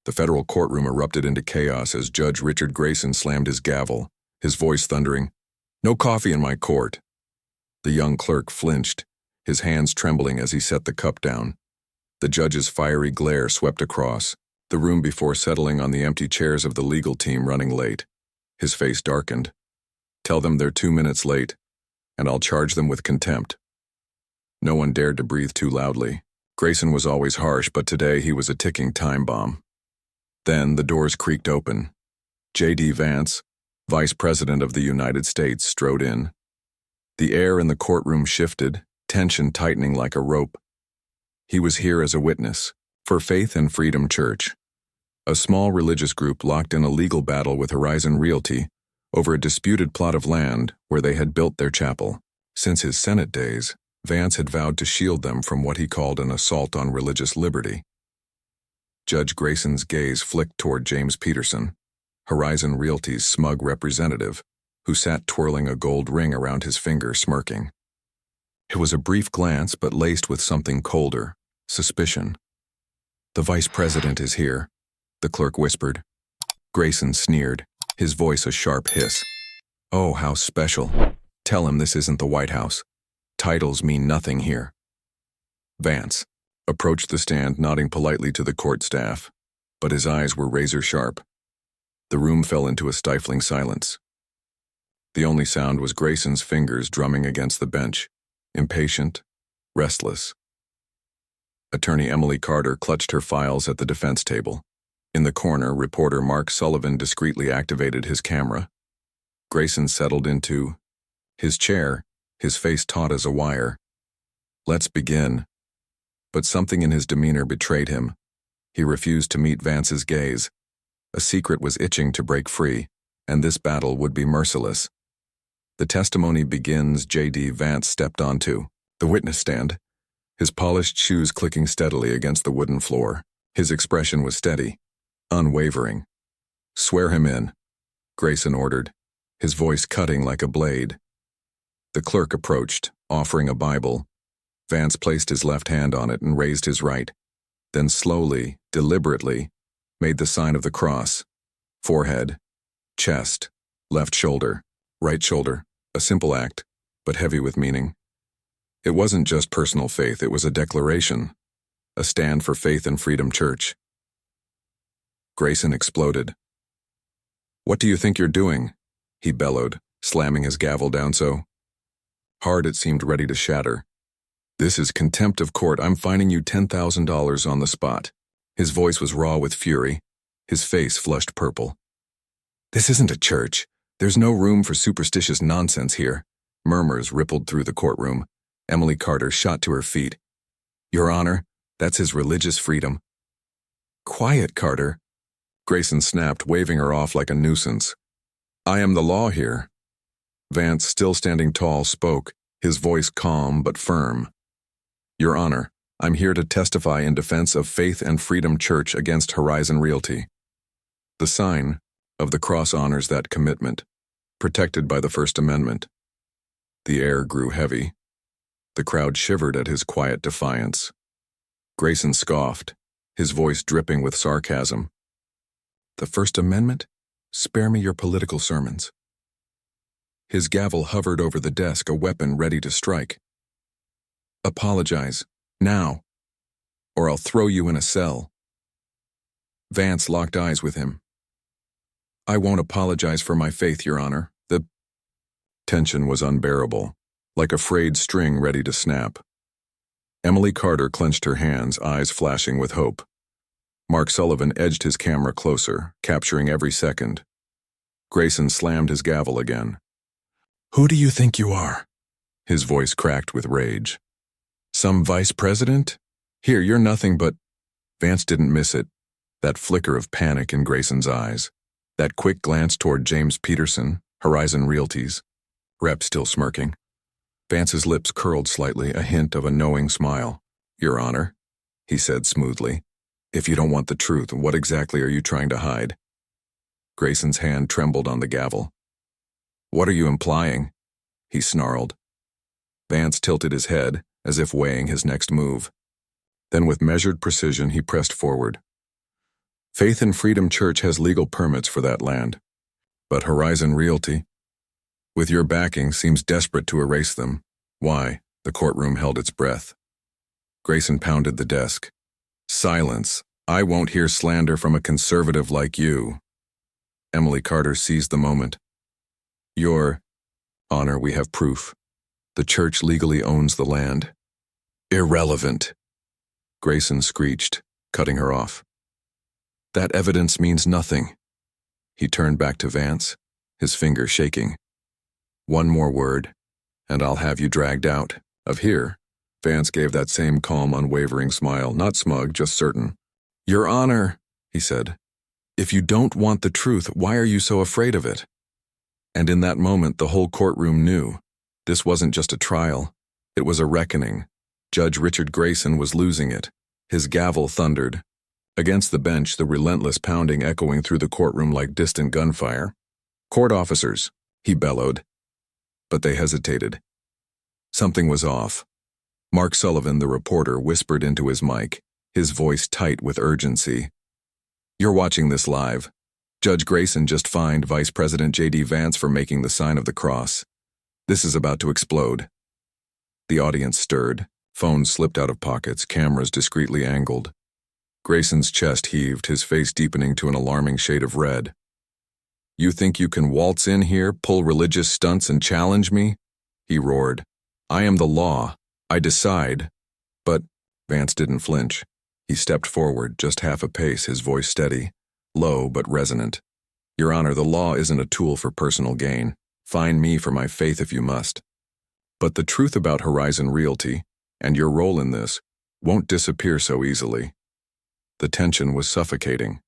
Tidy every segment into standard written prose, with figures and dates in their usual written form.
The federal courtroom erupted into chaos as Judge Richard Grayson slammed his gavel, his voice thundering, "No coffee in my court." The young clerk flinched, his hands trembling as he set the cup down. The judge's fiery glare swept across the room before settling on the empty chairs of the legal team running late. His face darkened. "Tell them they're 2 minutes late, and I'll charge them with contempt." No one dared to breathe too loudly. Grayson was always harsh, but today he was a ticking time bomb. Then the doors creaked open. JD Vance, Vice President of the United States, strode in. The air in the courtroom shifted, tension tightening like a rope. He was here as a witness for Faith and Freedom Church, a small religious group locked in a legal battle with Horizon Realty over a disputed plot of land where they had built their chapel. Since his Senate days, Vance had vowed to shield them from what he called an assault on religious liberty. Judge Grayson's gaze flicked toward James Peterson, Horizon Realty's smug representative, who sat twirling a gold ring around his finger, smirking. It was a brief glance, but laced with something colder, suspicion. "The vice president is here," the clerk whispered. Grayson sneered, his voice a sharp hiss. "Oh, how special. Tell him this isn't the White House. Titles mean nothing here." Vance approached the stand, nodding politely to the court staff, but his eyes were razor sharp. The room fell into a stifling silence. The only sound was Grayson's fingers drumming against the bench, impatient, restless. Attorney Emily Carter clutched her files at the defense table. In the corner, reporter Mark Sullivan discreetly activated his camera. Grayson settled into his chair, his face taut as a wire. "Let's begin." But something in his demeanor betrayed him. He refused to meet Vance's gaze. A secret was itching to break free, and this battle would be merciless. The testimony begins. JD Vance stepped onto the witness stand, his polished shoes clicking steadily against the wooden floor. His expression was steady, unwavering. "Swear him in," Grayson ordered, his voice cutting like a blade. The clerk approached, offering a Bible. Vance placed his left hand on it and raised his right, then slowly, deliberately, made the sign of the cross. Forehead, chest, left shoulder, right shoulder, a simple act, but heavy with meaning. It wasn't just personal faith, it was a declaration, a stand for Faith and Freedom Church. Grayson exploded. "What do you think you're doing?" he bellowed, slamming his gavel down so hard it seemed ready to shatter. "This is contempt of court. I'm fining you $10,000 on the spot." His voice was raw with fury, his face flushed purple. "This isn't a church. There's no room for superstitious nonsense here." Murmurs rippled through the courtroom. Emily Carter shot to her feet. "Your Honor, that's his religious freedom." "Quiet, Carter," Grayson snapped, waving her off like a nuisance. "I am the law here." Vance, still standing tall, spoke, his voice calm but firm. "Your Honor, I'm here to testify in defense of Faith and Freedom Church against Horizon Realty." The sign of the cross honors that commitment, protected by the First Amendment. The air grew heavy. The crowd shivered at his quiet defiance. Grayson scoffed, his voice dripping with sarcasm. "The First Amendment? Spare me your political sermons." His gavel hovered over the desk, a weapon ready to strike. "Apologize, now, or I'll throw you in a cell." Vance locked eyes with him. "I won't apologize for my faith, Your Honor." The tension was unbearable, like a frayed string ready to snap. Emily Carter clenched her hands, eyes flashing with hope. Mark Sullivan edged his camera closer, capturing every second. Grayson slammed his gavel again. "Who do you think you are?" His voice cracked with rage. "Some vice president? Here, you're nothing but—" Vance didn't miss it, that flicker of panic in Grayson's eyes, that quick glance toward James Peterson, Horizon Realty's rep still smirking. Vance's lips curled slightly, a hint of a knowing smile. "Your Honor," he said smoothly, "if you don't want the truth, what exactly are you trying to hide?" Grayson's hand trembled on the gavel. "What are you implying?" he snarled. Vance tilted his head, as if weighing his next move. Then with measured precision he pressed forward. Faith and Freedom Church has legal permits for that land. But Horizon Realty, with your backing, seems desperate to erase them. Why? The courtroom held its breath. Grayson pounded the desk. Silence. I won't hear slander from a conservative like you. Emily Carter seized the moment. Your Honor, we have proof. The church legally owns the land. Irrelevant. Grayson screeched, cutting her off. That evidence means nothing. He turned back to Vance, his finger shaking. One more word, and I'll have you dragged out of here. Vance gave that same calm, unwavering smile, not smug, just certain. Your Honor, he said, if you don't want the truth, why are you so afraid of it? And in that moment, the whole courtroom knew. This wasn't just a trial. It was a reckoning. Judge Richard Grayson was losing it. His gavel thundered. Against the bench, the relentless pounding echoing through the courtroom like distant gunfire. Court officers, he bellowed. But they hesitated. Something was off. Mark Sullivan, the reporter, whispered into his mic, his voice tight with urgency. You're watching this live. Judge Grayson just fined Vice President JD Vance for making the sign of the cross. This is about to explode. The audience stirred. Phones slipped out of pockets, cameras discreetly angled. Grayson's chest heaved, his face deepening to an alarming shade of red. You think you can waltz in here, pull religious stunts, and challenge me? He roared. I am the law. I decide. But Vance didn't flinch. He stepped forward, just half a pace, his voice steady, low but resonant. Your Honor, the law isn't a tool for personal gain. Fine me for my faith if you must. But the truth about Horizon Realty, and your role in this, won't disappear so easily. The tension was suffocating,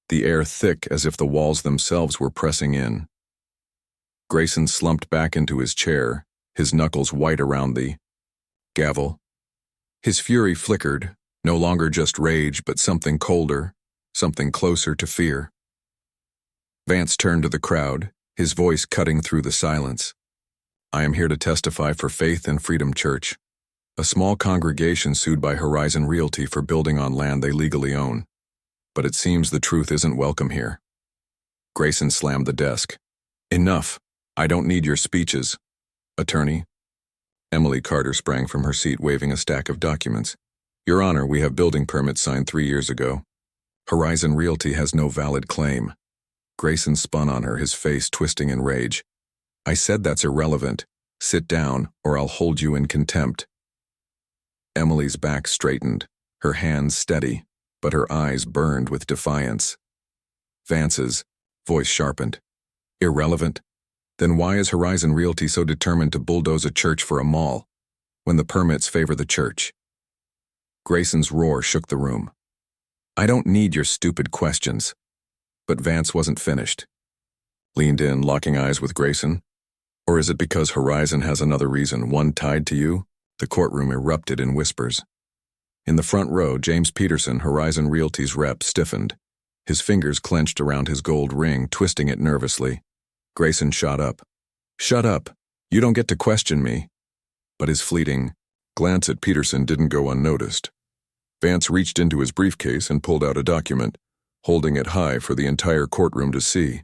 the air thick as if the walls themselves were pressing in. Grayson slumped back into his chair, his knuckles white around the gavel. His fury flickered, no longer just rage, but something colder, something closer to fear. Vance turned to the crowd, his voice cutting through the silence. I am here to testify for Faith and Freedom Church, a small congregation sued by Horizon Realty for building on land they legally own. But it seems the truth isn't welcome here. Grayson slammed the desk. Enough. I don't need your speeches. Attorney. Emily Carter sprang from her seat, waving a stack of documents. Your Honor, we have building permits signed 3 years ago. Horizon Realty has no valid claim. Grayson spun on her, his face twisting in rage. I said that's irrelevant. Sit down, or I'll hold you in contempt. Emily's back straightened, her hands steady, but her eyes burned with defiance. Vance's voice sharpened. Irrelevant? Then why is Horizon Realty so determined to bulldoze a church for a mall, when the permits favor the church? Grayson's roar shook the room. I don't need your stupid questions. But Vance wasn't finished. Leaned in, locking eyes with Grayson. Or is it because Horizon has another reason, one tied to you? The courtroom erupted in whispers. In the front row, James Peterson, Horizon Realty's rep, stiffened. His fingers clenched around his gold ring, twisting it nervously. Grayson shot up. Shut up. You don't get to question me. But his fleeting glance at Peterson didn't go unnoticed. Vance reached into his briefcase and pulled out a document, holding it high for the entire courtroom to see.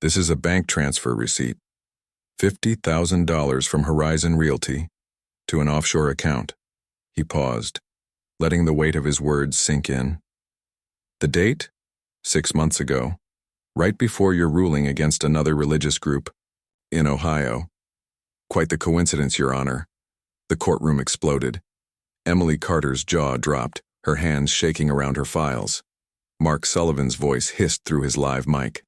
This is a bank transfer receipt. $50,000 from Horizon Realty to an offshore account. He paused, letting the weight of his words sink in. The date? 6 months ago, right before your ruling against another religious group in Ohio. Quite the coincidence, Your Honor. The courtroom exploded. Emily Carter's jaw dropped, her hands shaking around her files. Mark Sullivan's voice hissed through his live mic.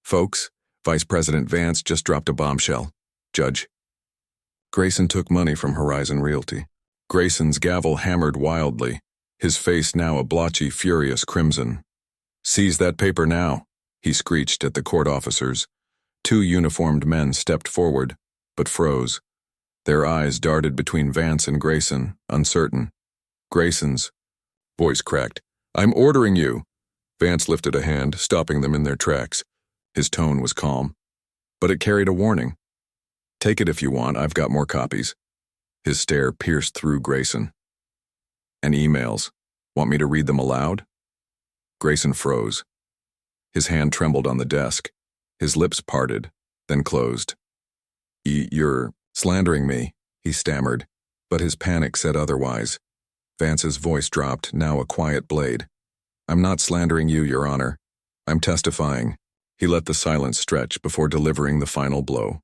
Folks, Vice President Vance just dropped a bombshell. Judge. Grayson took money from Horizon Realty. Grayson's gavel hammered wildly, his face now a blotchy, furious crimson. Seize that paper now, he screeched at the court officers. 2 uniformed men stepped forward, but froze. Their eyes darted between Vance and Grayson, uncertain. Grayson's voice cracked. I'm ordering you. Vance lifted a hand, stopping them in their tracks. His tone was calm, but it carried a warning. Take it if you want, I've got more copies. His stare pierced through Grayson. And emails. Want me to read them aloud? Grayson froze. His hand trembled on the desk. His lips parted, then closed. You're slandering me, he stammered, but his panic said otherwise. Vance's voice dropped, now a quiet blade. I'm not slandering you, Your Honor. I'm testifying. He let the silence stretch before delivering the final blow.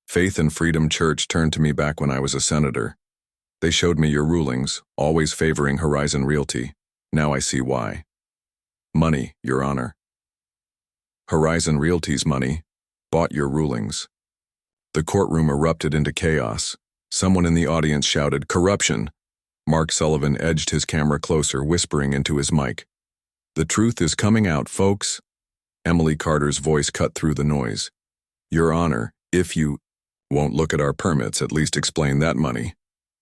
Faith and Freedom Church turned to me back when I was a senator. They showed me your rulings, always favoring Horizon Realty. Now I see why. Money, Your Honor. Horizon Realty's money bought your rulings. The courtroom erupted into chaos. Someone in the audience shouted, "Corruption!" Mark Sullivan edged his camera closer, whispering into his mic. "The truth is coming out, folks." Emily Carter's voice cut through the noise. "Your Honor, if you won't look at our permits, at least explain that money."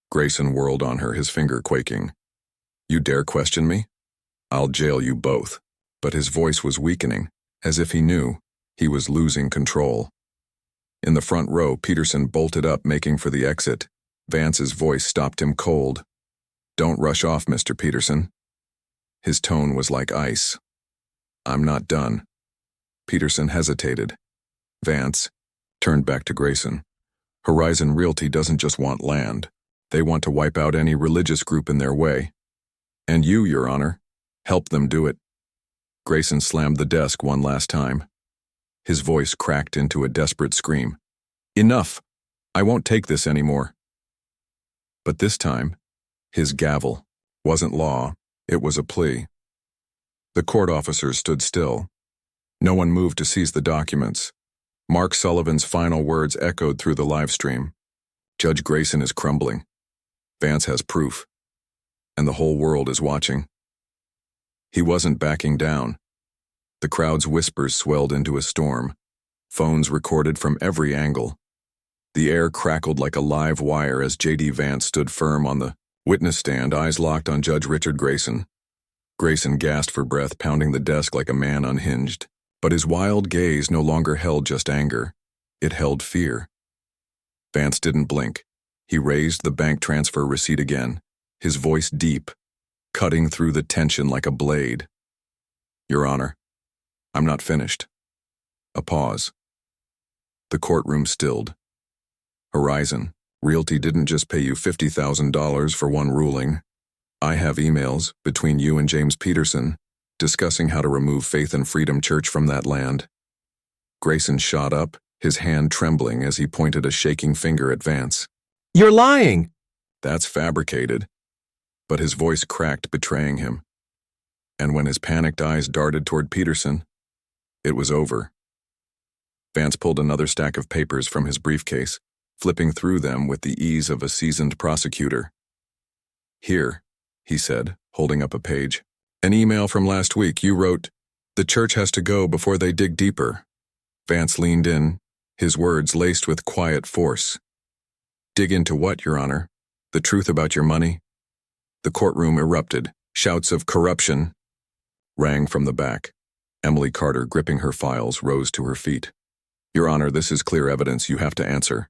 Grayson whirled on her, his finger quaking. "You dare question me? I'll jail you both." But his voice was weakening, as if he knew he was losing control. In the front row, Peterson bolted up, making for the exit. Vance's voice stopped him cold. "Don't rush off, Mr. Peterson." His tone was like ice. "I'm not done." Peterson hesitated. Vance turned back to Grayson. "Horizon Realty doesn't just want land. They want to wipe out any religious group in their way. And you, Your Honor, help them do it." Grayson slammed the desk one last time. His voice cracked into a desperate scream. "Enough! I won't take this anymore." But this time, his gavel wasn't law, it was a plea. The court officers stood still. No one moved to seize the documents. Mark Sullivan's final words echoed through the live stream. "Judge Grayson is crumbling. Vance has proof. And the whole world is watching." He wasn't backing down. The crowd's whispers swelled into a storm. Phones recorded from every angle. The air crackled like a live wire as JD Vance stood firm on the witness stand, eyes locked on Judge Richard Grayson. Grayson gasped for breath, pounding the desk like a man unhinged. But his wild gaze no longer held just anger. It held fear. Vance didn't blink. He raised the bank transfer receipt again, his voice deep, cutting through the tension like a blade. "Your Honor, I'm not finished." A pause. The courtroom stilled. "Horizon Realty didn't just pay you $50,000 for one ruling. I have emails between you and James Peterson discussing how to remove Faith and Freedom Church from that land." Grayson shot up, his hand trembling as he pointed a shaking finger at Vance. "You're lying!" "That's fabricated." But his voice cracked, betraying him. And when his panicked eyes darted toward Peterson, it was over. Vance pulled another stack of papers from his briefcase, flipping through them with the ease of a seasoned prosecutor. "Here," he said, holding up a page. "An email from last week. You wrote, 'The church has to go before they dig deeper.'" Vance leaned in, his words laced with quiet force. "Dig into what, Your Honor? The truth about your money?" The courtroom erupted. Shouts of "corruption" rang from the back. Emily Carter, gripping her files, rose to her feet. "Your Honor, this is clear evidence. You have to answer."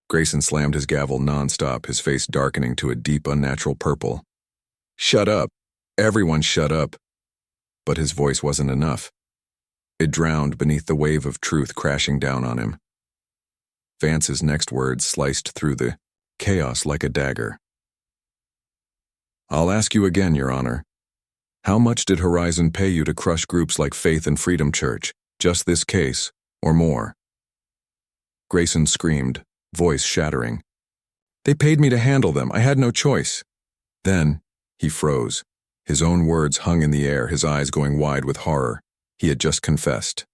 Grayson slammed his gavel nonstop, his face darkening to a deep, unnatural purple. "Shut up. Everyone shut up." But his voice wasn't enough. It drowned beneath the wave of truth crashing down on him. Vance's next words sliced through the chaos like a dagger. "I'll ask you again, Your Honor. How much did Horizon pay you to crush groups like Faith and Freedom Church? Just this case, or more?" Grayson screamed, voice shattering. "They paid me to handle them. I had no choice." Then, he froze. His own words hung in the air, his eyes going wide with horror. He had just confessed.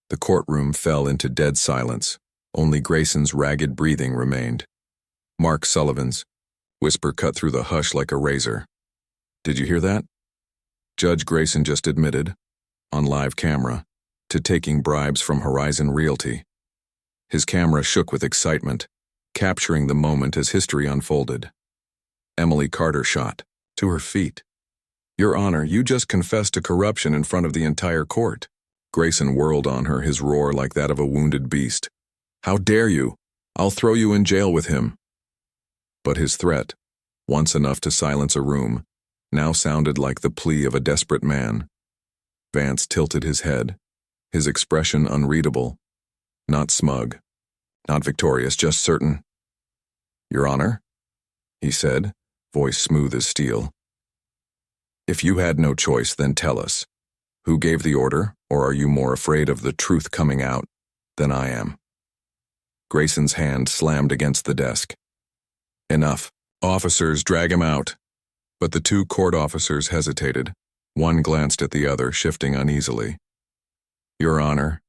The courtroom fell into dead silence. Only Grayson's ragged breathing remained. Mark Sullivan's whisper cut through the hush like a razor. "Did you hear that? Judge Grayson just admitted, on live camera, to taking bribes from Horizon Realty." His camera shook with excitement, capturing the moment as history unfolded. Emily Carter shot to her feet. "Your Honor, you just confessed to corruption in front of the entire court." Grayson whirled on her, his roar like that of a wounded beast. "How dare you? I'll throw you in jail with him." But his threat, once enough to silence a room, now sounded like the plea of a desperate man. Vance tilted his head, his expression unreadable. Not smug, not victorious, just certain. "Your Honor," he said, voice smooth as steel. "If you had no choice, then tell us. Who gave the order, or are you more afraid of the truth coming out than I am?" Grayson's hand slammed against the desk. "Enough. Officers, drag him out." But the two court officers hesitated. One glanced at the other, shifting uneasily. "Your Honor,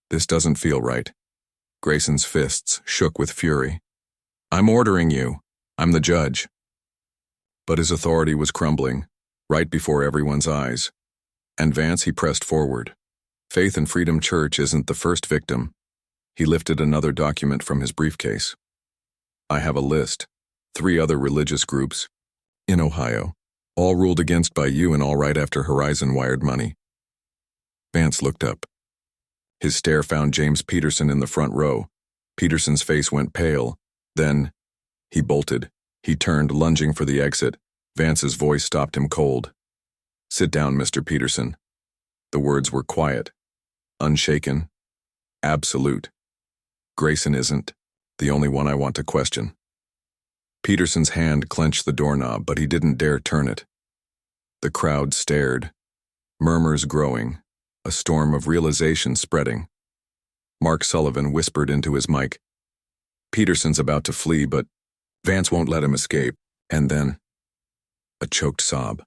this doesn't feel right." Grayson's fists shook with fury. "I'm ordering you. I'm the judge." But his authority was crumbling, right before everyone's eyes. And Vance, he pressed forward. Faith and Freedom Church isn't the first victim. He lifted another document from his briefcase. "I have a list. 3 other religious groups in Ohio, all ruled against by you and all right after Horizon wired money." Vance looked up. His stare found James Peterson in the front row. Peterson's face went pale. Then, he bolted. He turned, lunging for the exit. Vance's voice stopped him cold. "Sit down, Mr. Peterson." The words were quiet, unshaken, absolute. "Grayson isn't the only one I want to question." Peterson's hand clenched the doorknob, but he didn't dare turn it. The crowd stared, murmurs growing, a storm of realization spreading. Mark Sullivan whispered into his mic. "Peterson's about to flee, but Vance won't let him escape." And then, a choked sob.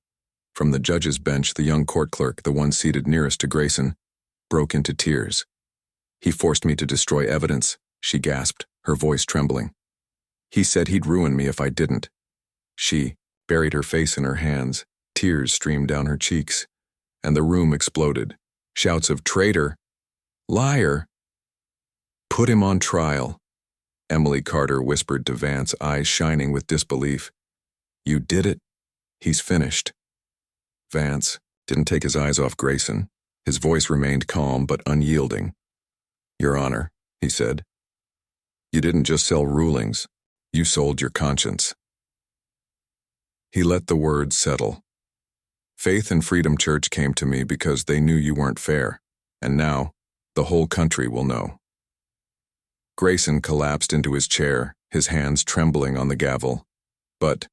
From the judge's bench, the young court clerk, the one seated nearest to Grayson, broke into tears. "He forced me to destroy evidence," she gasped, her voice trembling. "He said he'd ruin me if I didn't." She buried her face in her hands, tears streamed down her cheeks, and the room exploded. Shouts of "Traitor! Liar! Put him on trial!" Emily Carter whispered to Vance, eyes shining with disbelief. "You did it. He's finished." Vance didn't take his eyes off Grayson. His voice remained calm but unyielding. "Your Honor," he said, "you didn't just sell rulings. You sold your conscience." He let the words settle. "Faith and Freedom Church came to me because they knew you weren't fair, and now the whole country will know." Grayson collapsed into his chair, his hands trembling on the gavel. But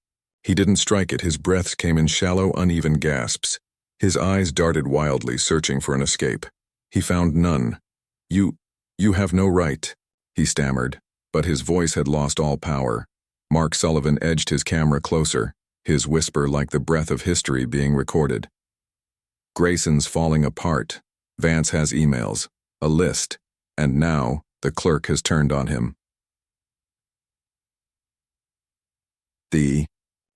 he didn't strike it. His breaths came in shallow, uneven gasps. His eyes darted wildly, searching for an escape. He found none. You have no right," he stammered, but his voice had lost all power. Mark Sullivan edged his camera closer, his whisper like the breath of history being recorded. "Grayson's falling apart. Vance has emails, a list, and now the clerk has turned on him." The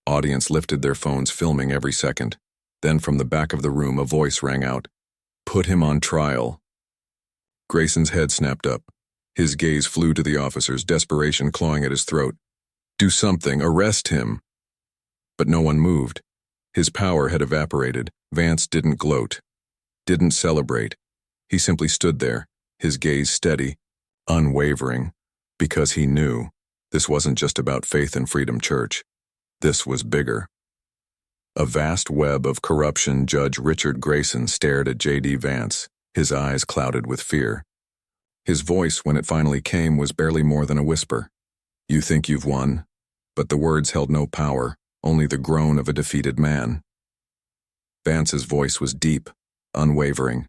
audience lifted their phones, filming every second. Then from the back of the room a voice rang out, "Put him on trial." Grayson's head snapped up. His gaze flew to the officers, desperation clawing at his throat. "Do something, arrest him." But no one moved. His power had evaporated. Vance didn't gloat, didn't celebrate. He simply stood there, his gaze steady, unwavering, because he knew this wasn't just about Faith and Freedom Church. This was bigger. A vast web of corruption. Judge Richard Grayson stared at JD Vance, his eyes clouded with fear. His voice, when it finally came, was barely more than a whisper. "You think you've won?" But the words held no power, only the groan of a defeated man. Vance's voice was deep, unwavering.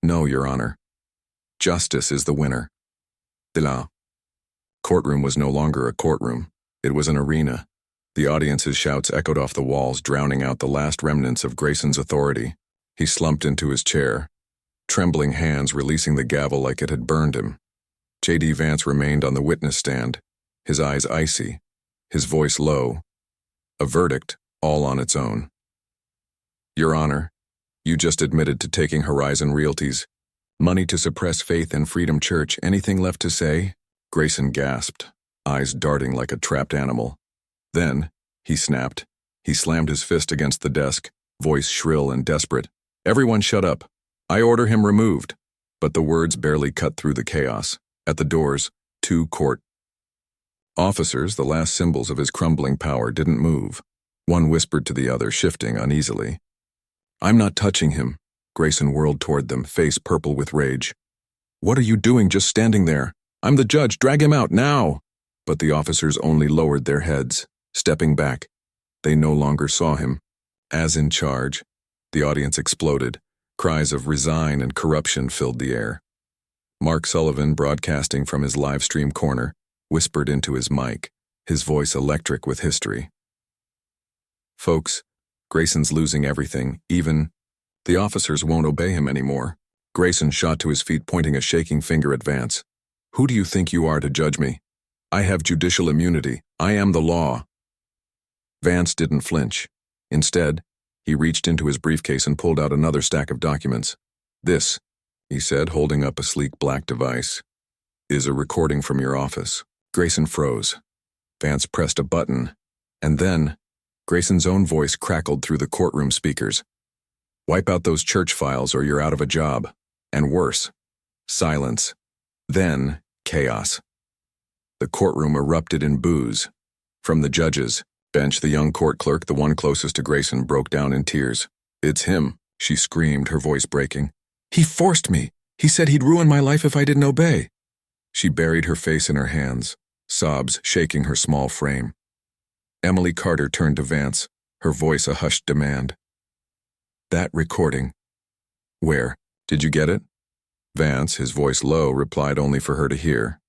"No, Your Honor. Justice is the winner." The courtroom was no longer a courtroom. It was an arena. The audience's shouts echoed off the walls, drowning out the last remnants of Grayson's authority. He slumped into his chair, trembling hands releasing the gavel like it had burned him. JD Vance remained on the witness stand, his eyes icy, his voice low. A verdict, all on its own. "Your Honor, you just admitted to taking Horizon Realty's money to suppress Faith and Freedom Church. Anything left to say?" Grayson gasped, eyes darting like a trapped animal. Then, he snapped. He slammed his fist against the desk, voice shrill and desperate. "Everyone shut up. I order him removed." But the words barely cut through the chaos. At the doors, 2 court officers, the last symbols of his crumbling power, didn't move. One whispered to the other, shifting uneasily. "I'm not touching him." Grayson whirled toward them, face purple with rage. "What are you doing just standing there? I'm the judge, drag him out, now!" But the officers only lowered their heads, stepping back. They no longer saw him. As in charge, the audience exploded. Cries of resign and corruption filled the air. Mark Sullivan, broadcasting from his live stream corner, whispered into his mic, his voice electric with history. "Folks, Grayson's losing everything, even the officers won't obey him anymore." Grayson shot to his feet, pointing a shaking finger at Vance. "Who do you think you are to judge me? I have judicial immunity. I am the law." Vance didn't flinch. Instead, he reached into his briefcase and pulled out another stack of documents. "This," he said, holding up a sleek black device, "is a recording from your office." Grayson froze. Vance pressed a button, and then Grayson's own voice crackled through the courtroom speakers. "Wipe out those church files or you're out of a job." And worse, silence. Then chaos. The courtroom erupted in boos. From the judge's bench, the young court clerk, the one closest to Grayson, broke down in tears. "It's him," she screamed, her voice breaking. "He forced me. He said he'd ruin my life if I didn't obey." She buried her face in her hands, sobs shaking her small frame. Emily Carter turned to Vance, her voice a hushed demand. "That recording. Where? Did you get it?" Vance, his voice low, replied only for her to hear.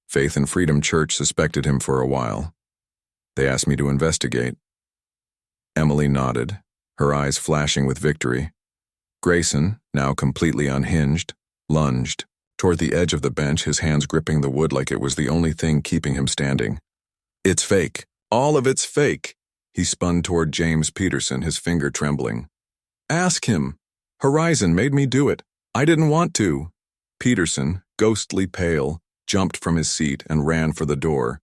"Faith and Freedom Church suspected him for a while. They asked me to investigate." Emily nodded, her eyes flashing with victory. Grayson, now completely unhinged, lunged toward the edge of the bench, his hands gripping the wood like it was the only thing keeping him standing. "It's fake. All of it's fake." He spun toward James Peterson, his finger trembling. "Ask him. Horizon made me do it. I didn't want to." Peterson, ghostly pale, jumped from his seat and ran for the door,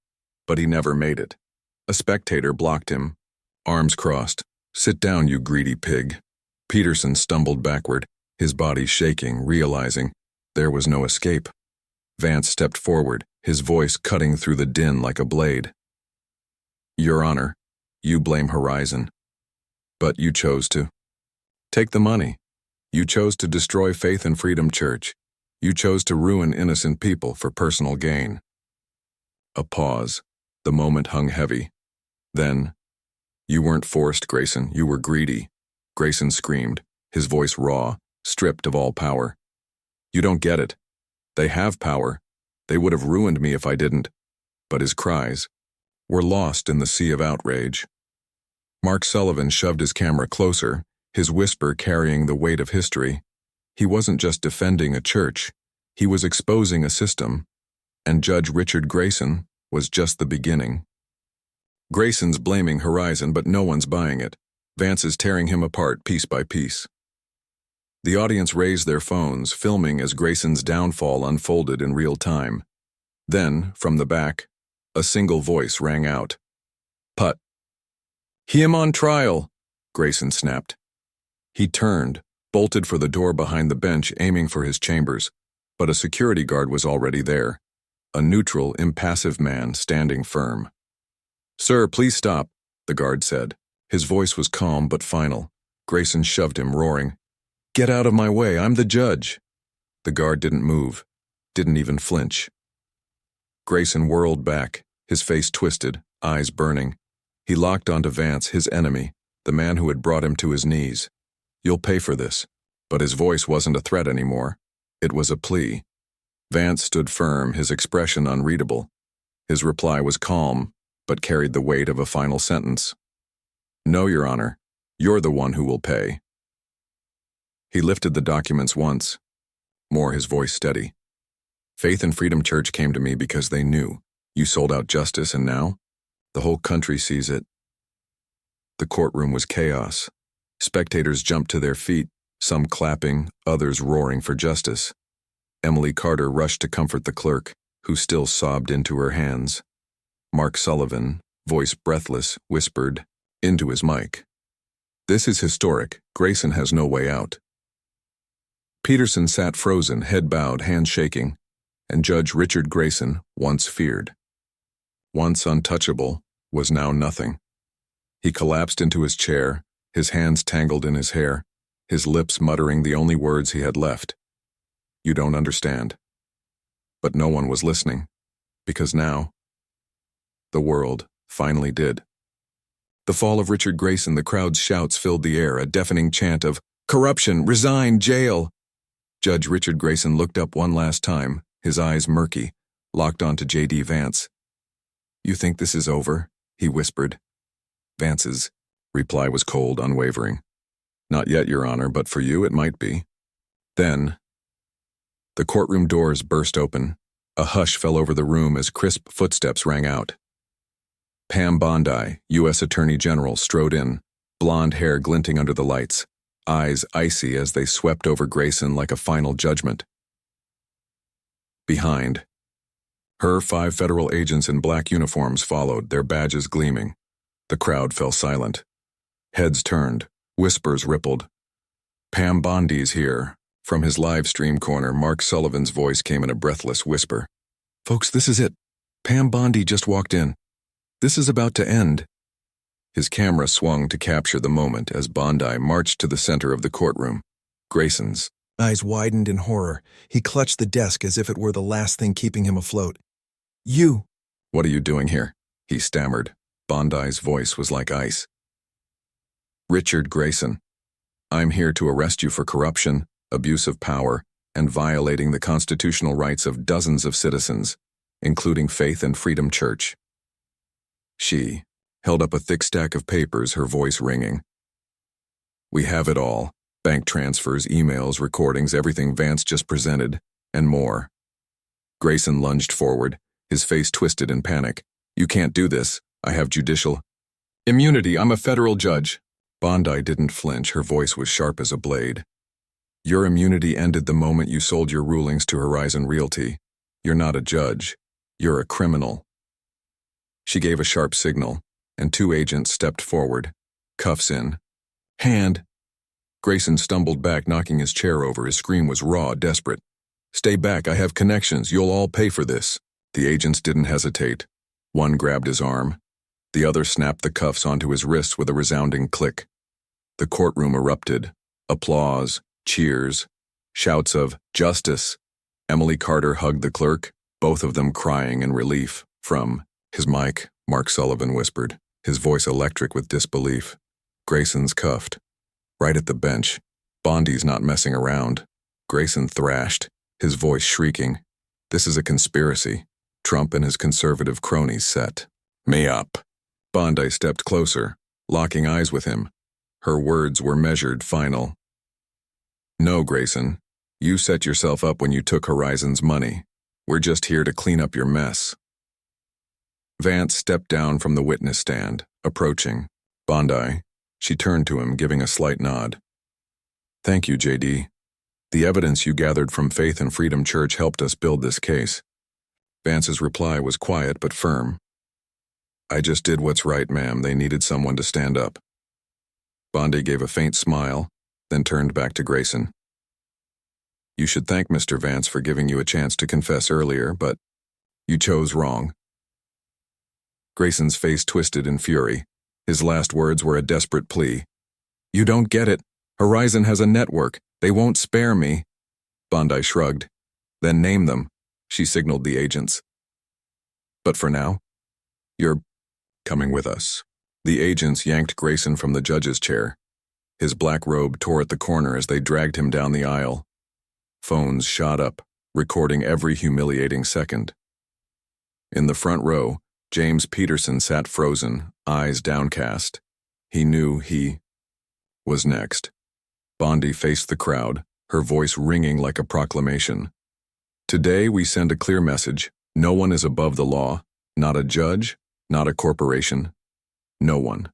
but he never made it. A spectator blocked him, arms crossed. "Sit down, you greedy pig." Peterson stumbled backward, his body shaking, realizing there was no escape. Vance stepped forward, his voice cutting through the din like a blade. "Your Honor, you blame Horizon. But you chose to. Take the money. You chose to destroy Faith and Freedom Church. You chose to ruin innocent people for personal gain." A pause. The moment hung heavy. Then, "You weren't forced, Grayson. You were greedy." Grayson screamed, his voice raw, stripped of all power. "You don't get it. They have power. They would have ruined me if I didn't." But his cries were lost in the sea of outrage. Mark Sullivan shoved his camera closer, his whisper carrying the weight of history. He wasn't just defending a church. He was exposing a system. And Judge Richard Grayson was just the beginning. Grayson's blaming Horizon, but no one's buying it. Vance is tearing him apart piece by piece. The audience raised their phones, filming as Grayson's downfall unfolded in real time. Then, from the back, a single voice rang out. "Put him on trial," Grayson snapped. He turned, bolted for the door behind the bench, aiming for his chambers, but a security guard was already there, a neutral, impassive man standing firm. "Sir, please stop," the guard said. His voice was calm but final. Grayson shoved him, roaring, "Get out of my way, I'm the judge." The guard didn't move, didn't even flinch. Grayson whirled back, his face twisted, eyes burning. He locked onto Vance, his enemy, the man who had brought him to his knees. "You'll pay for this." But his voice wasn't a threat anymore. It was a plea. Vance stood firm, his expression unreadable. His reply was calm, but carried the weight of a final sentence. "No, Your Honor. You're the one who will pay." He lifted the documents once, more, his voice steady. "Faith and Freedom Church came to me because they knew. You sold out justice, and now the whole country sees it." The courtroom was chaos. Spectators jumped to their feet, some clapping, others roaring for justice. Emily Carter rushed to comfort the clerk, who still sobbed into her hands. Mark Sullivan, voice breathless, whispered into his mic, "This is historic. Grayson has no way out." Peterson sat frozen, head bowed, hands shaking, and Judge Richard Grayson, once feared, once untouchable, was now nothing. He collapsed into his chair, his hands tangled in his hair, his lips muttering the only words he had left. You don't understand. But no one was listening, because now, the world finally did. The fall of Richard Grayson, the crowd's shouts filled the air, a deafening chant of, "Corruption! Resign! Jail!" Judge Richard Grayson looked up one last time, his eyes murky, locked onto JD Vance. "You think this is over?" he whispered. Vance's reply was cold, unwavering. "Not yet, Your Honor, but for you it might be." Then, the courtroom doors burst open. A hush fell over the room as crisp footsteps rang out. Pam Bondi, U.S. Attorney General, strode in, blonde hair glinting under the lights, eyes icy as they swept over Grayson like a final judgment. Behind her, 5 federal agents in black uniforms followed, their badges gleaming. The crowd fell silent. Heads turned, whispers rippled. "Pam Bondi's here." From his live stream corner, Mark Sullivan's voice came in a breathless whisper. "Folks, this is it. Pam Bondi just walked in. This is about to end." His camera swung to capture the moment as Bondi marched to the center of the courtroom. Grayson's eyes widened in horror. He clutched the desk as if it were the last thing keeping him afloat. "You!" "What are you doing here?" he stammered. Bondi's voice was like ice. "Richard Grayson, I'm here to arrest you for corruption, abuse of power, and violating the constitutional rights of dozens of citizens, including Faith and Freedom Church." She held up a thick stack of papers, her voice ringing. "We have it all. Bank transfers, emails, recordings, everything Vance just presented, and more." Grayson lunged forward, his face twisted in panic. "You can't do this. I have judicial immunity. I'm a federal judge." Bondi didn't flinch, her voice was sharp as a blade. "Your immunity ended the moment you sold your rulings to Horizon Realty. You're not a judge. You're a criminal." She gave a sharp signal, and 2 agents stepped forward, cuffs in. "Hand!" Grayson stumbled back, knocking his chair over. His scream was raw, desperate. "Stay back, I have connections. You'll all pay for this." The agents didn't hesitate. One grabbed his arm. The other snapped the cuffs onto his wrists with a resounding click. The courtroom erupted. Applause, cheers, shouts of "Justice." Emily Carter hugged the clerk, both of them crying in relief. From his mic, Mark Sullivan whispered, his voice electric with disbelief. "Grayson's cuffed. Right at the bench. Bondi's not messing around." Grayson thrashed, his voice shrieking. "This is a conspiracy. Trump and his conservative cronies set me up." Bondi stepped closer, locking eyes with him. Her words were measured, final. "No, Grayson. You set yourself up when you took Horizon's money. We're just here to clean up your mess." Vance stepped down from the witness stand, approaching. "Bondi." She turned to him, giving a slight nod. "Thank you, JD. The evidence you gathered from Faith and Freedom Church helped us build this case." Vance's reply was quiet but firm. "I just did what's right, ma'am. They needed someone to stand up." Bondi gave a faint smile, then turned back to Grayson. "You should thank Mr. Vance for giving you a chance to confess earlier, but you chose wrong." Grayson's face twisted in fury. His last words were a desperate plea. "You don't get it. Horizon has a network. They won't spare me." Bondi shrugged. "Then name them." She signaled the agents. "But for now, you're coming with us." The agents yanked Grayson from the judge's chair. His black robe tore at the corner as they dragged him down the aisle. Phones shot up, recording every humiliating second. In the front row, James Peterson sat frozen, eyes downcast. He knew he was next. Bondi faced the crowd, her voice ringing like a proclamation. "Today we send a clear message. No one is above the law. Not a judge, not a corporation. No one."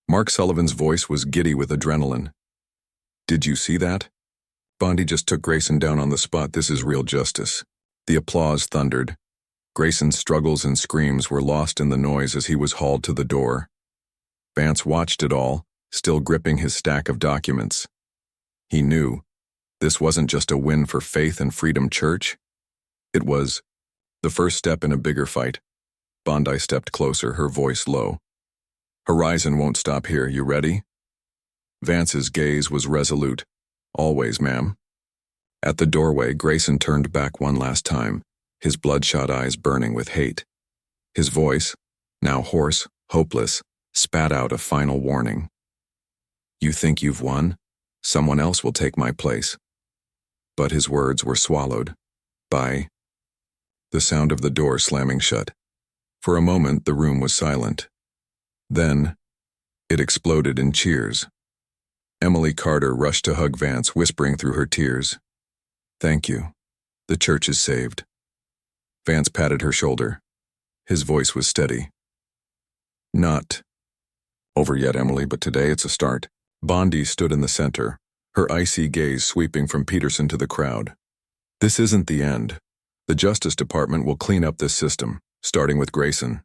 Mark Sullivan's voice was giddy with adrenaline. "Did you see that?" Bondi just took Grayson down on the spot. "This is real justice." The applause thundered. Grayson's struggles and screams were lost in the noise as he was hauled to the door. Vance watched it all, still gripping his stack of documents. He knew this wasn't just a win for Faith and Freedom Church. It was the first step in a bigger fight. Bondi stepped closer, her voice low. Horizon won't stop here, you ready? Vance's gaze was resolute. Always, ma'am. At the doorway, Grayson turned back one last time, his bloodshot eyes burning with hate. His voice, now hoarse, hopeless, spat out a final warning. You think you've won? Someone else will take my place. But his words were swallowed by the sound of the door slamming shut. For a moment, the room was silent. Then, it exploded in cheers. Emily Carter rushed to hug Vance, whispering through her tears, "Thank you. The church is saved." Vance patted her shoulder. His voice was steady. "Not over yet, Emily, but today it's a start." Bondi stood in the center, her icy gaze sweeping from Peterson to the crowd. "This isn't the end. The Justice Department will clean up this system, starting with Grayson."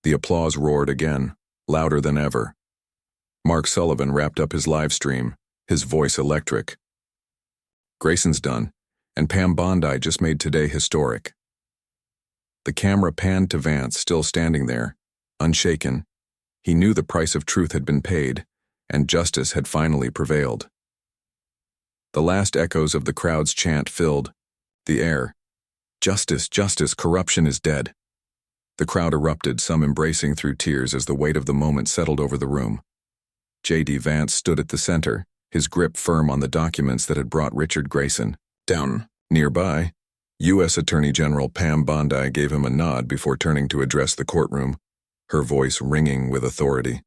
The applause roared again, louder than ever. Mark Sullivan wrapped up his live stream, his voice electric. "Grayson's done, and Pam Bondi just made today historic." The camera panned to Vance, still standing there, unshaken. He knew the price of truth had been paid, and justice had finally prevailed. The last echoes of the crowd's chant filled the air. "Justice, justice, corruption is dead." The crowd erupted, some embracing through tears as the weight of the moment settled over the room. JD Vance stood at the center, his grip firm on the documents that had brought Richard Grayson down. Nearby, U.S. Attorney General Pam Bondi gave him a nod before turning to address the courtroom, her voice ringing with authority.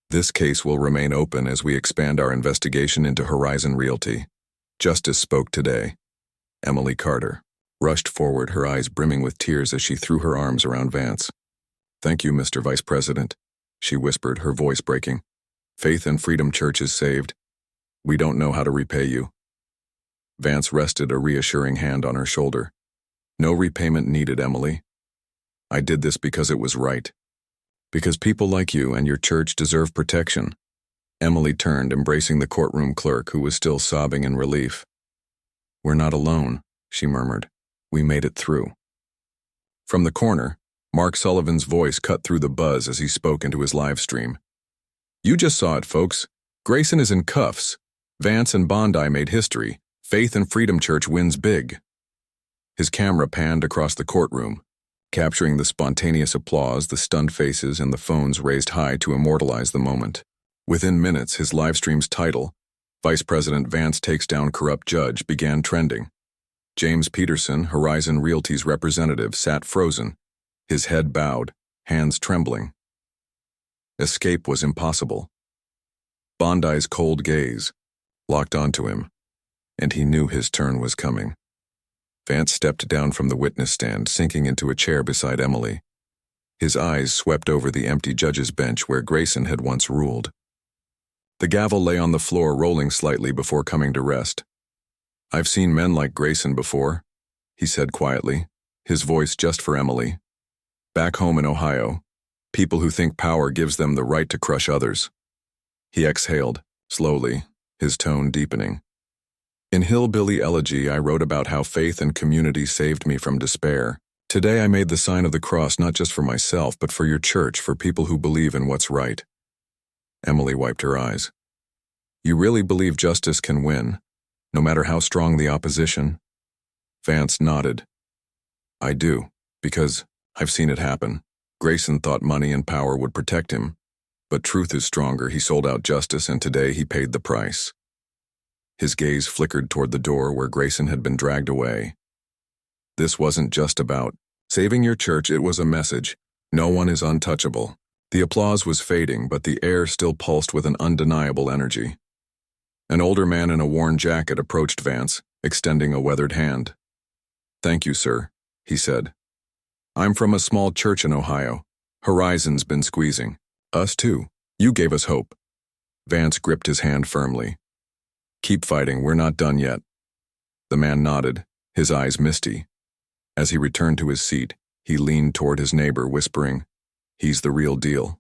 "This case will remain open as we expand our investigation into Horizon Realty. Justice spoke today." Emily Carter rushed forward, her eyes brimming with tears as she threw her arms around Vance. "Thank you, Mr. Vice President," she whispered, her voice breaking. "Faith and Freedom Church is saved. We don't know how to repay you." Vance rested a reassuring hand on her shoulder. "No repayment needed, Emily. I did this because it was right. Because people like you and your church deserve protection." Emily turned, embracing the courtroom clerk, who was still sobbing in relief. "We're not alone," she murmured. "We made it through." From the corner, Mark Sullivan's voice cut through the buzz as he spoke into his live stream. "You just saw it, folks. Grayson is in cuffs. Vance and Bondi made history. Faith and Freedom Church wins big." His camera panned across the courtroom, capturing the spontaneous applause, the stunned faces, and the phones raised high to immortalize the moment. Within minutes, his livestream's title, "Vice President Vance Takes Down Corrupt Judge," began trending. James Peterson, Horizon Realty's representative, sat frozen, his head bowed, hands trembling. Escape was impossible. Bondi's cold gaze locked onto him, and he knew his turn was coming. Vance stepped down from the witness stand, sinking into a chair beside Emily. His eyes swept over the empty judge's bench where Grayson had once ruled. The gavel lay on the floor, rolling slightly before coming to rest. "I've seen men like Grayson before," he said quietly, his voice just for Emily. "Back home in Ohio, people who think power gives them the right to crush others." He exhaled, slowly, his tone deepening. "In Hillbilly Elegy, I wrote about how faith and community saved me from despair. Today I made the sign of the cross not just for myself, but for your church, for people who believe in what's right." Emily wiped her eyes. "You really believe justice can win, no matter how strong the opposition?" Vance nodded. "I do, because I've seen it happen. Grayson thought money and power would protect him, but truth is stronger. He sold out justice, and today he paid the price." His gaze flickered toward the door where Grayson had been dragged away. This wasn't just about saving your church, it was a message. No one is untouchable. The applause was fading, but the air still pulsed with an undeniable energy. An older man in a worn jacket approached Vance, extending a weathered hand. "Thank you, sir," he said. "I'm from a small church in Ohio. Horizon's been squeezing. Us too. You gave us hope." Vance gripped his hand firmly. "Keep fighting, we're not done yet." The man nodded, his eyes misty. As he returned to his seat, he leaned toward his neighbor, whispering, "He's the real deal."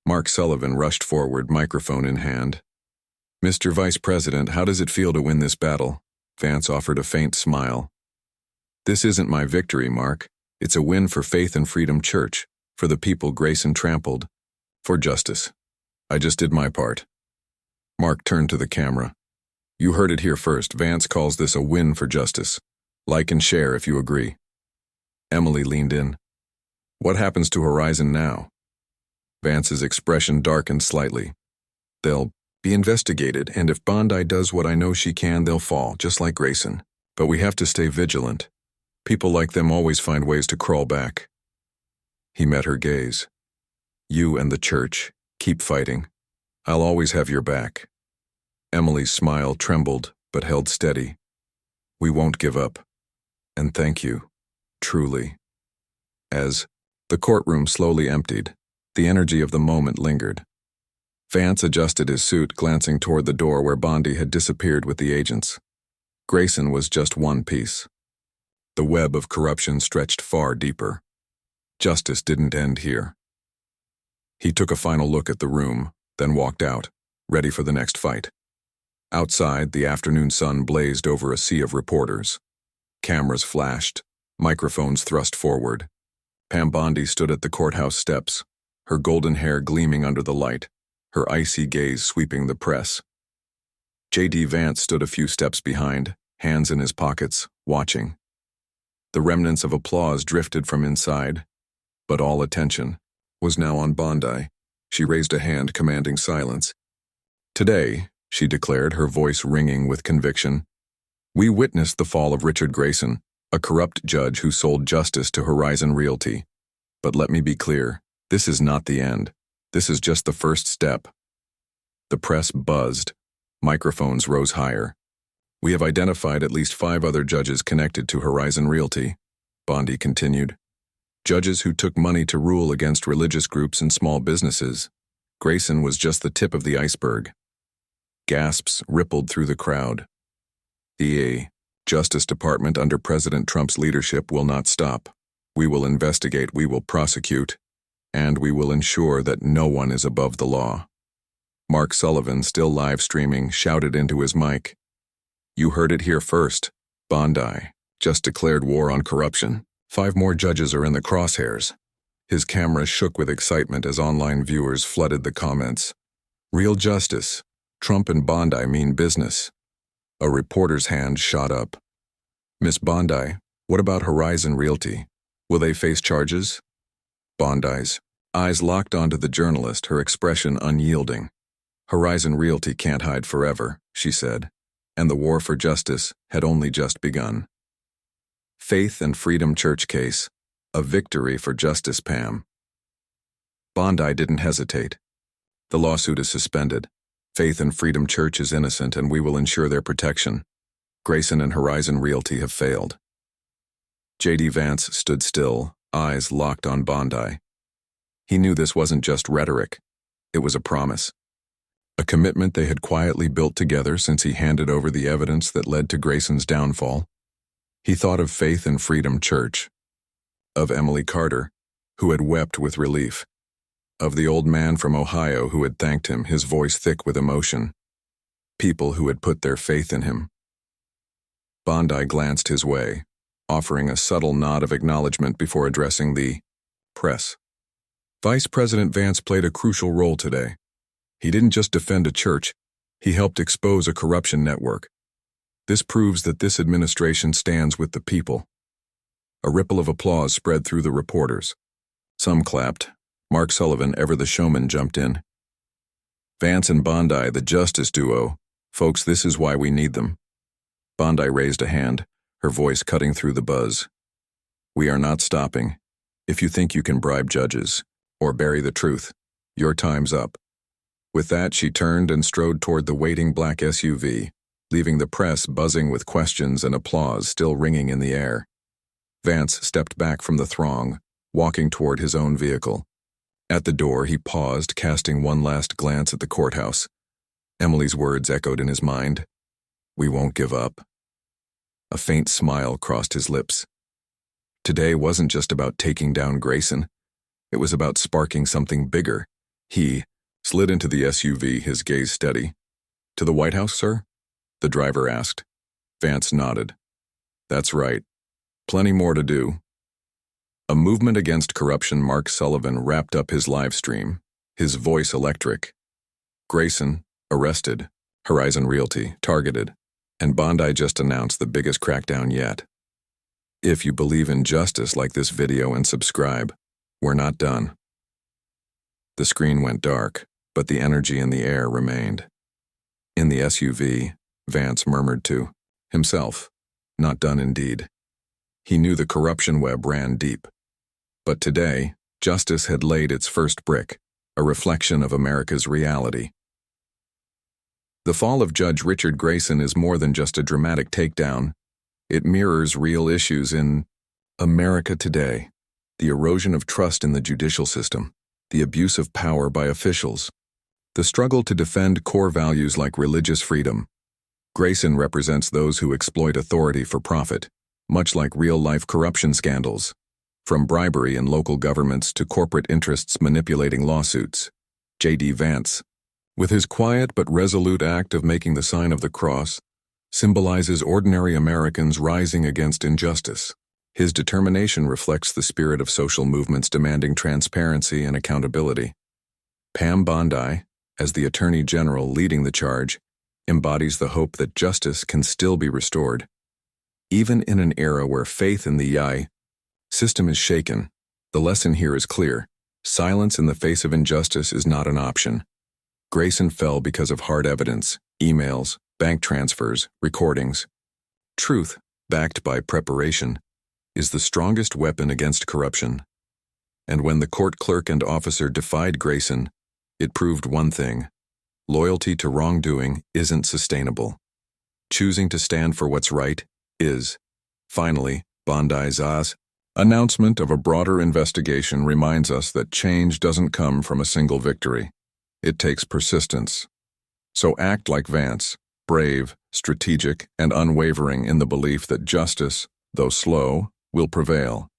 Mark Sullivan rushed forward, microphone in hand. "Mr. Vice President, how does it feel to win this battle?" Vance offered a faint smile. "This isn't my victory, Mark. It's a win for Faith and Freedom Church, for the people Grayson trampled, For justice. I just did my part. Mark turned to the camera. You heard it here first. Vance calls this a win for justice. Like and share if you agree. Emily leaned in. What happens to Horizon now? Vance's expression darkened slightly. They'll be investigated, and if Bondi does what I know she can, they'll fall, just like Grayson. But we have to stay vigilant. People like them always find ways to crawl back. He met her gaze. You and the church, keep fighting. I'll always have your back. Emily's smile trembled, but held steady. We won't give up. And thank you, truly. As the courtroom slowly emptied, the energy of the moment lingered. Vance adjusted his suit, glancing toward the door where Bondi had disappeared with the agents. Grayson was just one piece. The web of corruption stretched far deeper. Justice didn't end here. He took a final look at the room, then walked out, ready for the next fight. Outside, the afternoon sun blazed over a sea of reporters. Cameras flashed, microphones thrust forward. Pam Bondi stood at the courthouse steps, her golden hair gleaming under the light, her icy gaze sweeping the press. JD Vance stood a few steps behind, hands in his pockets, watching. The remnants of applause drifted from inside, but all attention was now on Bondi. She raised a hand commanding silence. Today, she declared, her voice ringing with conviction, we witnessed the fall of Richard Grayson, a corrupt judge who sold justice to Horizon Realty. But let me be clear, this is not the end. This is just the first step. The press buzzed. Microphones rose higher. We have identified at least 5 other judges connected to Horizon Realty, Bondi continued. Judges who took money to rule against religious groups and small businesses. Grayson was just the tip of the iceberg. Gasps rippled through the crowd. The Justice Department under President Trump's leadership will not stop. We will investigate, we will prosecute, and we will ensure that no one is above the law. Mark Sullivan, still live streaming, shouted into his mic. You heard it here first. Bondi just declared war on corruption. 5 more judges are in the crosshairs. His camera shook with excitement as online viewers flooded the comments. Real justice. Trump and Bondi mean business. A reporter's hand shot up. Miss Bondi, what about Horizon Realty? Will they face charges? Bondi's eyes locked onto the journalist, her expression unyielding. Horizon Realty can't hide forever, she said, and the war for justice had only just begun. Faith and Freedom Church case, a victory for Justice Pam. Bondi didn't hesitate. The lawsuit is suspended. Faith and Freedom Church is innocent, and we will ensure their protection. Grayson and Horizon Realty have failed. JD Vance stood still, eyes locked on Bondi. He knew this wasn't just rhetoric. It was a promise. A commitment they had quietly built together since he handed over the evidence that led to Grayson's downfall. He thought of Faith and Freedom Church, of Emily Carter, who had wept with relief, of the old man from Ohio who had thanked him, his voice thick with emotion. People who had put their faith in him. Bondi glanced his way, offering a subtle nod of acknowledgement before addressing the press. Vice President Vance played a crucial role today. He didn't just defend a church, he helped expose a corruption network. This proves that this administration stands with the people. A ripple of applause spread through the reporters. Some clapped. Mark Sullivan, ever the showman, jumped in. Vance and Bondi, the justice duo. Folks, this is why we need them. Bondi raised a hand, her voice cutting through the buzz. We are not stopping. If you think you can bribe judges, or bury the truth, your time's up. With that, she turned and strode toward the waiting black SUV, leaving the press buzzing with questions and applause still ringing in the air. Vance stepped back from the throng, walking toward his own vehicle. At the door, he paused, casting one last glance at the courthouse. Emily's words echoed in his mind. We won't give up. A faint smile crossed his lips. Today wasn't just about taking down Grayson. It was about sparking something bigger. He slid into the SUV, his gaze steady. To the White House, sir? The driver asked. Vance nodded. That's right. Plenty more to do. A movement against corruption. Mark Sullivan wrapped up his live stream, his voice electric. Grayson, arrested. Horizon Realty, targeted. And Bondi just announced the biggest crackdown yet. If you believe in justice, like this video and subscribe. We're not done. The screen went dark, but the energy in the air remained. In the SUV, Vance murmured to himself, "Not done indeed." He knew the corruption web ran deep. But today, justice had laid its first brick, a reflection of America's reality. The fall of Judge Richard Grayson is more than just a dramatic takedown. It mirrors real issues in America today: the erosion of trust in the judicial system, the abuse of power by officials, the struggle to defend core values like religious freedom. Grayson represents those who exploit authority for profit, much like real-life corruption scandals, from bribery in local governments to corporate interests manipulating lawsuits. JD Vance, with his quiet but resolute act of making the sign of the cross, symbolizes ordinary Americans rising against injustice. His determination reflects the spirit of social movements demanding transparency and accountability. Pam Bondi, as the Attorney General leading the charge, embodies the hope that justice can still be restored. Even in an era where faith in the system is shaken, the lesson here is clear: silence in the face of injustice is not an option. Grayson fell because of hard evidence, emails, bank transfers, recordings. Truth, backed by preparation, is the strongest weapon against corruption. And when the court clerk and officer defied Grayson, it proved one thing: loyalty to wrongdoing isn't sustainable. Choosing to stand for what's right is. Finally, Bondi's announcement of a broader investigation reminds us that change doesn't come from a single victory. It takes persistence. So act like Vance, brave, strategic, and unwavering in the belief that justice, though slow, will prevail.